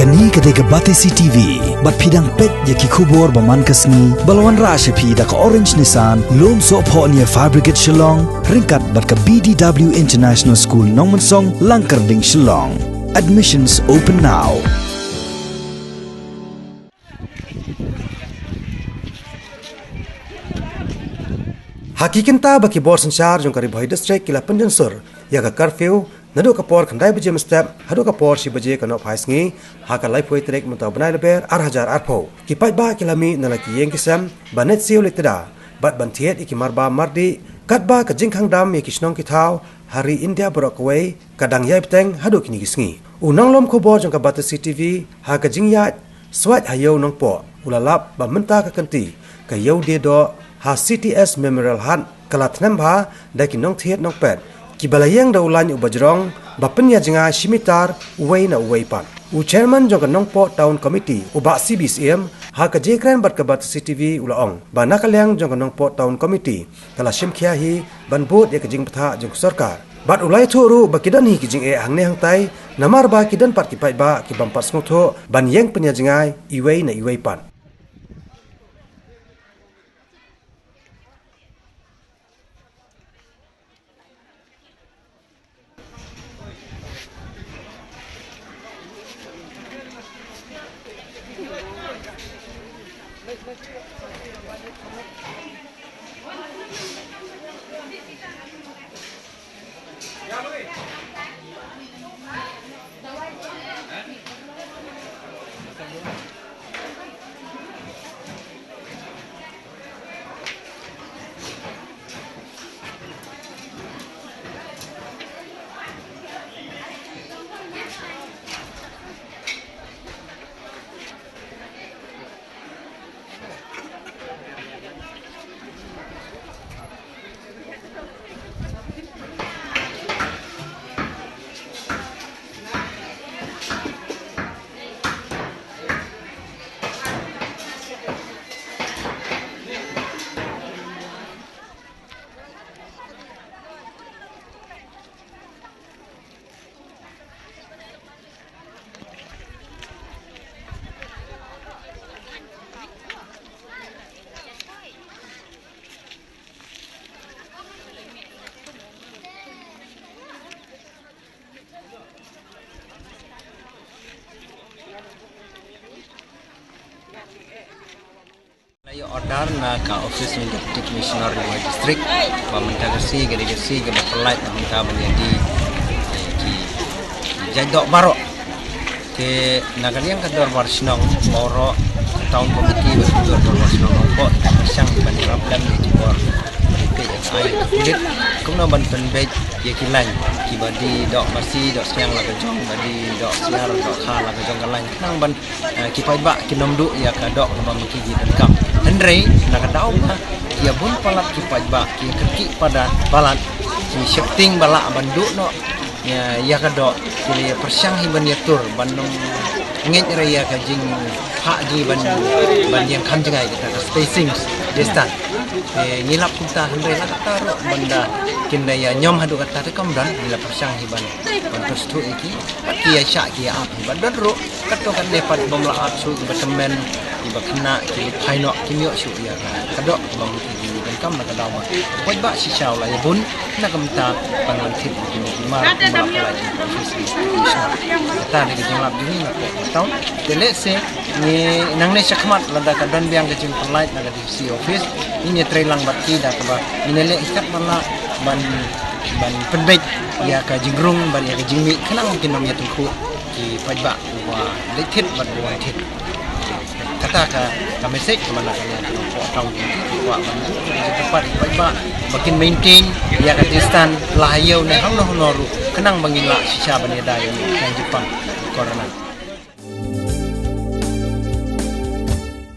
Kani ketika Batesi TV, bat pidang pet yaki kubur baman kasni, balawan rasha pi da ka orange nisan, lom so po niya Fabricate Shillong, ringkat bat ka BDW International School Nongmansong, Langkarding Shillong. Admissions open now. Hakikinta baki bor sanchar jong kari bhai district kila penjensur ya ka curfew nado ka por khandai baje step hado ka por si baje ka no phais ngi ha ka lai phoi trek muta banai leber 8000 arpho ki pai ba kilami nala ki yeng kisam banet siu litida bat ban thiet iki marba mardi kat ba ka jingkhang dam ye kisnong ki thau hari India Brockway kadang yai peteng hado kini kisngi unang lom ko bor jong ka Batesi TV ha ka jingya swat hayo nong po ulalap ba menta ka kanti ka yo de do ha CTS Memorial Hunt kalatnem bha daki nong thiet nong pet ki balayang da ulan ubajrong bapenya jinga shimitar uwei na uwei pan u chairman jong nong po town committee uba CBCM ha ka jekran bat ka Batesi TV ulaong ba nakalyang jong nong po town committee kala shimkhia hi ban bot ya ka jing patha jong sarkar bat ulai thoru bakidan hi ki jing e hangne hangtai namar ba kidan pat ki pai ba ki bampat ngotho ban yeng penya jingai iwei na iwei pan. Yo order na ka office ng Deputy Commissioner ng district pamantagasi galigasi ga polite na minta menjadi ki jadok baro ke nagaliang ka dor warsinong moro tahun komiti betul dor warsinong ko sang ban problem di bor ke ai kulit kumno ban penbej ye kilan ki badi dok masih dok siang laga jong badi dok siar dok kha laga jong kalan nang ban ki pai ba ki nomdu ya ka dok ba maki ji denkam Andre nakadaw na kia bun palat ki pajba ki keki pada palat ki shifting bala bandu no ya kado ki persyang hiban yatur bandung ngej raya ka jing ha ji ban yang kam jingai kita spacing distan ngilap kita Andre nakataro banda kinda ya nyom hadu kata rekam dan bila persyang hiban bantus tu iki ki ya syak ki ap hiban dan ro kato kan depat bomlaat su ki betemen iba kena ki paino kimyo shu ya kadok bang ki dan kam na kadaw ma poi ba si shaw la yabun na kamta panwan thip ki mar ma la ji ta de ki jingap dini na ko taw tele se ni nang ne sakmat lada ka dan biang ke jing light na di si office ini trailang bakti da ka ba inele ikat mala ban penbej ya ka jingrung ban ya ka jingmi kana mungkin nom ya tungku ki poi ba wa lethit ban wa thit kata ka message kemana kalian kelompok tahun ini wa tempat ba makin maintain ya ka distance lahayau ne hang no noru kenang bangila sisa baneda yang Jepang corona